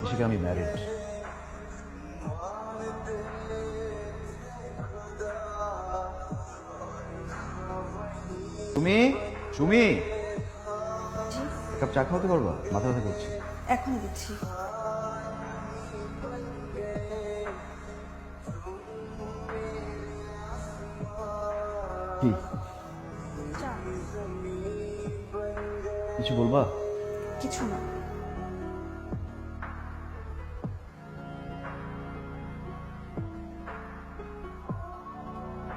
ইশিকা আমি ম্যারিড। তুমি সুমি এক কাপ চা খাওয়াতে পারবা? মাথা ব্যথা করছে। এখন দিচ্ছি। কি চা। কিছু বলবা? কিছু না।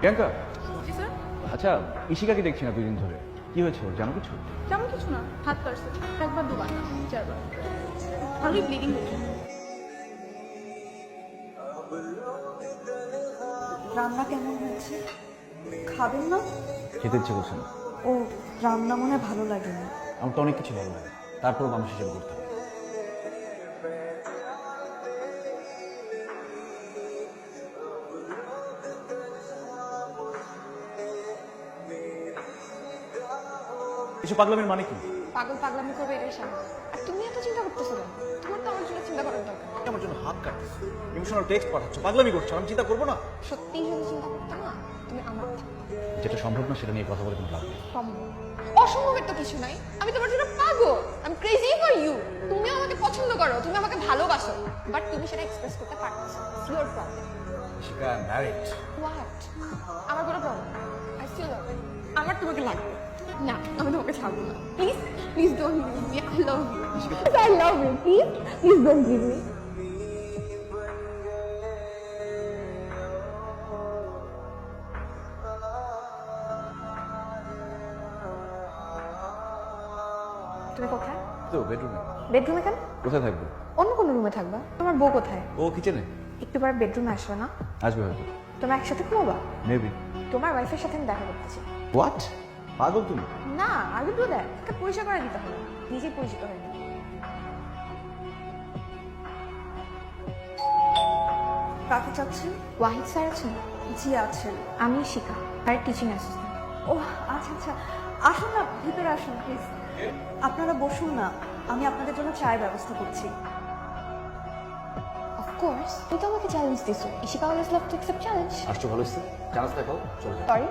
প্রিয়াঙ্কা, জি স্যার। আচ্ছা ইশিকাকে দেখছি না 2 দিন ধরে, কি হয়েছে ওর, জানো কিছু? তেমন কিছু না, হাত কাটছে একবার দুবার না 4বার। ভালোই ব্লিডিং হচ্ছে। রান্না কেমন হয়েছে? খাবেন না? খেতে ইচ্ছে করছে না। ও, রান্না মনে হয় ভালো লাগেনি। আমার তো অনেক কিছু ভালো লাগে, তারপরও মানুষ হিসেবে করতে হবে। কিছু পাগলামির মানে কি? পাগল পাগলামি করবে এটাই স্বাভাবিক। আর তুমি এত চিন্তা করতেছো কেন? তোমার তো আমার জন্য চিন্তা করার দরকার নেই। আমার জন্য হাত কাটতেছে, ইমোশনাল টেক্সট পাঠাচ্ছ, পাগলামি করছো, আমি চিন্তা করবো না? সত্যিই যদি চিন্তা করতে না, তুমি আমার যেটা সম্ভব না সেটা নিয়ে কথা বলে কোনো লাভ নেই। সম্ভব। অসম্ভবের তো কিছু নাই। আমি তোমার জন্য পাগল। I am crazy for you. তুমি আমাকে পছন্দ করো, তুমি আমাকে ভালোবাসো, বাট তুমি সেটা এক্সপ্রেস করতে পারতেছো না। Your problem. Ishika I am married. What? আমার কোনো problem. I still love you. আমার তোমাকে লাগবে না, আমি তোমাকে ছাড়বো না। Please please don't leave me. I love you. I love you. Please please don't leave me. তুমি কোথায়? তো বেডরুমে। বেডরুমে কেন? কোথায় থাকবে? অন্য কোনো রুমে থাকবা। তোমার বউ কোথায়? ও কিচেনে। একটু পরে বেডরুমে আসবে না? আসবে হয়তো। তোমরা একসাথে ঘুমাবা? মেবি। তোমার ওয়াইফের সাথে আমি দেখা করতেছি। হোয়াট? পাগল তুমি? না, আগে তো দেখ, একটা পরিচয় করে দিতে হবে। নিজেই পরিচিত হয়ে নি। কাকে চাচ্ছেন? ওয়াহিদ স্যার আছেন? জি আছেন। আমি শিখা, আর টিচিং অ্যাসিস্ট্যান্ট। ও আচ্ছা আচ্ছা, আসুন না, ভিতরে আসুন প্লিজ। আপনারা বসুন না, আমি আপনাদের জন্য চায়ের ব্যবস্থা করছি। অফকোর্স, তুমি তো আমাকে চ্যালেঞ্জ দিছো। Ishika always love to accept challenge. আসছো ভালো হচ্ছে, চান্স দেখাও, চলো। সরি,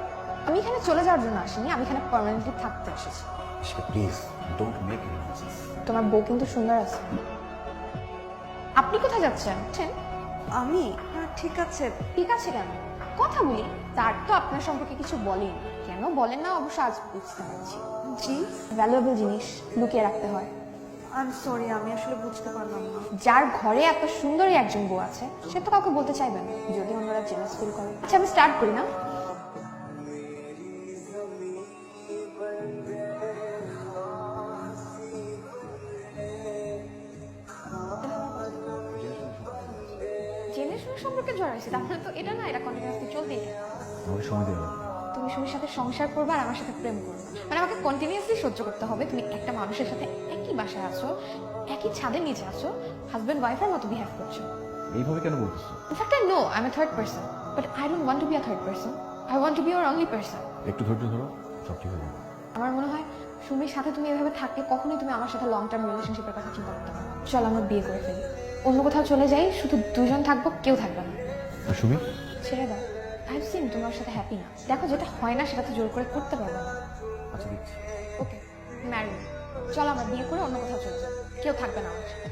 আমি এখানে চলে যাওয়ার জন্য আসিনি, আমি এখানে পার্মানেন্টলি থাকতে এসেছি। Ishika please don't make any nonsense. তোমার বউ কিন্তু সুন্দর আছে। আপনি কোথায় যাচ্ছেন? আমি? হ্যাঁ ঠিক আছে। ঠিক আছে কেন? কথা বলি। তার তো আপনার সম্পর্কে কিছু বলেন। কেন বলেন না অবশ্য আজ বুঝতে পারছি। জি, ভ্যালুয়েবল জিনিস লুকিয়ে রাখতে হয়। আই এম সরি, আমি আসলে বুঝতে পারলাম না। যার ঘরে এত সুন্দরী একজন বউ আছে, সে তো কাউকে বলতে চাইবে না, যদি অন্যরা জেলাস ফিল করে। আচ্ছা আমি স্টার্ট করি না? জেনে শুনে সম্পর্কে জড়াইছে, তার মানে তো এটা না, এটা কন্টিনিউয়াসলি চলতেই থাকে। আমাকে সময় দেওয়া লাগবে। তুমি সুমির সাথে সংসার করবে আর আমার সাথে প্রেম করবে, মানে আমাকে কন্টিনিউয়াসলি সহ্য করতে হবে। তুমি একটা মানুষের সাথে একই বাসায় আছো, একই ছাদের নিচে আছো, হাজব্যান্ড ওয়াইফের মতো বিহেভ করছো। এইভাবে কেন বলতেছো? In fact I know I M A third person, but I don't want to be a third person. I want to B your only person. একটু ধৈর্য ধরো, সব ঠিক হয়ে যাবে। আমার মনে হয় সুমির সাথে তুমি এভাবে থাকলে কখনোই তুমি আমার সাথে লং টার্ম রিলেশনশিপের কথা চিন্তা করতে পারো। চল আমরা বিয়ে করে ফেলি, অন্য কোথাও চলে যাই, শুধু দুজন থাকবো, কেউ থাকবে না। আর সুমি? ছেড়ে দাও। আই হ্যাভ সিন তোমার সাথে হ্যাপি না। দেখো যেটা হয় না সেটা তো জোর করে করতে পারবো না। আচ্ছা দিচ্ছি। ওকে, ম্যারি। চল আমরা বিয়ে করে অন্য কোথাও চলে যাই, কেউ থাকবে না আমার সাথে।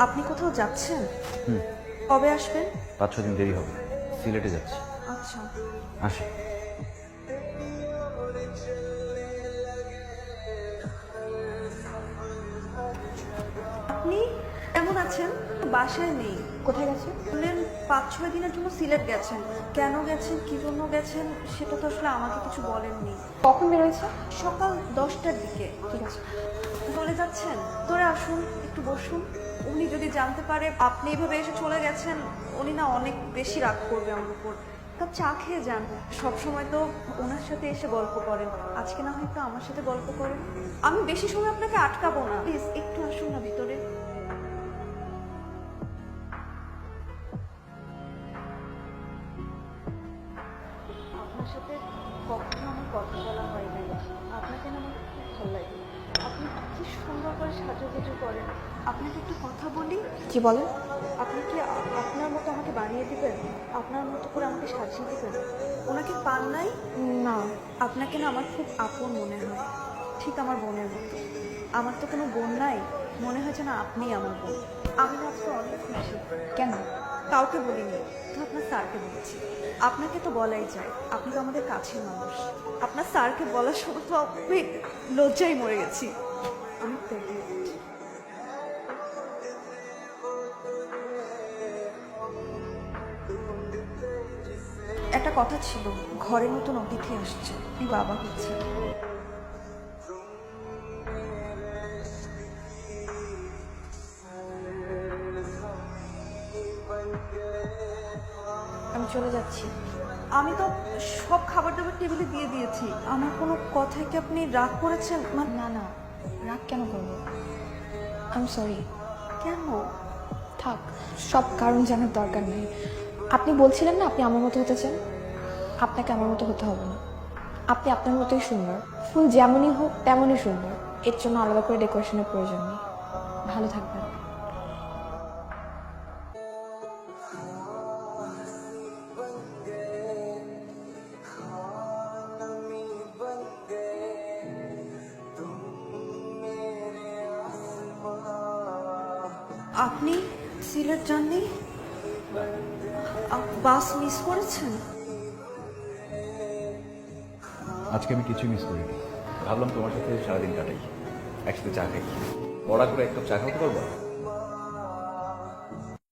আপনি কোথাও যাচ্ছেন? হুম, কবে আসবেন? 5-6 দিন দেরি হবে, সিলেটে যাচ্ছি। আচ্ছা। আসি। আপনি কেমন আছেন? বাসায় নেই। কোথায় গেছে? বললেন 5-6 দিনের জন্য সিলেট গেছেন। কেন গেছেন, কি জন্য গেছেন, সেটা তো আসলে আমাকে কিছু বলেননি। কখন বেরোয়েছে? সকাল 10টার দিকে। ঠিক আছে। চলে যাচ্ছেন? ধরে আসুন, একটু বসুন। উনি যদি জানতে পারে আপনি এইভাবে এসে চলে গেছেন, উনি না অনেক বেশি রাগ করবে আমার উপর। কাপ চা খেয়ে যান। সবসময় তো ওনার সাথে এসে গল্প করেন, আজকে না হয়তো আমার সাথে গল্প করেন। আমি বেশি সময় আপনাকে আটকাবো না, প্লিজ একটু আসুন না ভিতরে। আপনার সাথে কখনো আমার কথা বলা হয় নাই, আপনাকে না আমার খুব ভালো লাগে। সুন্দর করে সাজুগুজু করেন। আপনাকে একটু কথা বলি। কি বলেন? আপনি কি আপনার মতো আমাকে বানিয়ে দিবেন? আপনার মতো করে আমাকে সাজিয়ে দিবেন? ওনাকে পান নাই? না। আপনাকে না আমার খুব আপন মনে হয়, ঠিক আমার বোনের মতো। আমার তো কোনো বোন নাই, মনে হয় যেন আপনিই আমার বোন। আমি না আজকে অনেক খুশি। কেন? কাউকে বলিনি, তো আপনার স্যারকে বলেছি। আপনাকে তো বলাই যায়, আপনি তো আমাদের কাছের মানুষ। আপনার স্যারকে বলার সময় তো আমি লজ্জায় মরে গেছি। আমি pregnant। একটা কথা ছিল, ঘরে নতুন অতিথি আসছে, আপনি বাবা হচ্ছে। আমি চলে যাচ্ছি। আমি তো সব খাবার দাবার টেবিলে দিয়ে দিয়েছি। আমার কোনো কথায় কি আপনি রাগ করেছেন? না না, রাগ কেন করবো? I am sorry. কেন? থাক, সব কারণ জানার দরকার নেই। আপনি বলছিলেন না আপনি আমার মতো হতে চান, আপনাকে আমার মতো হতে হবে না। আপনি আপনার মতোই সুন্দর, ফুল যেমনই হোক তেমনই সুন্দর। এর জন্য আলাদা করে ডেকোরেশনের প্রয়োজন নেই। ভালো থাকবেন। আপনি সিলেট যাননি? বাস মিস করেছেন? আজকে আমি কিছু মিস করিনি। ভাবলাম তোমার সাথে সারাদিন কাটাই, একসাথে চা খাই। বড়া করে এক কাপ চা খাওয়াতে পারবো?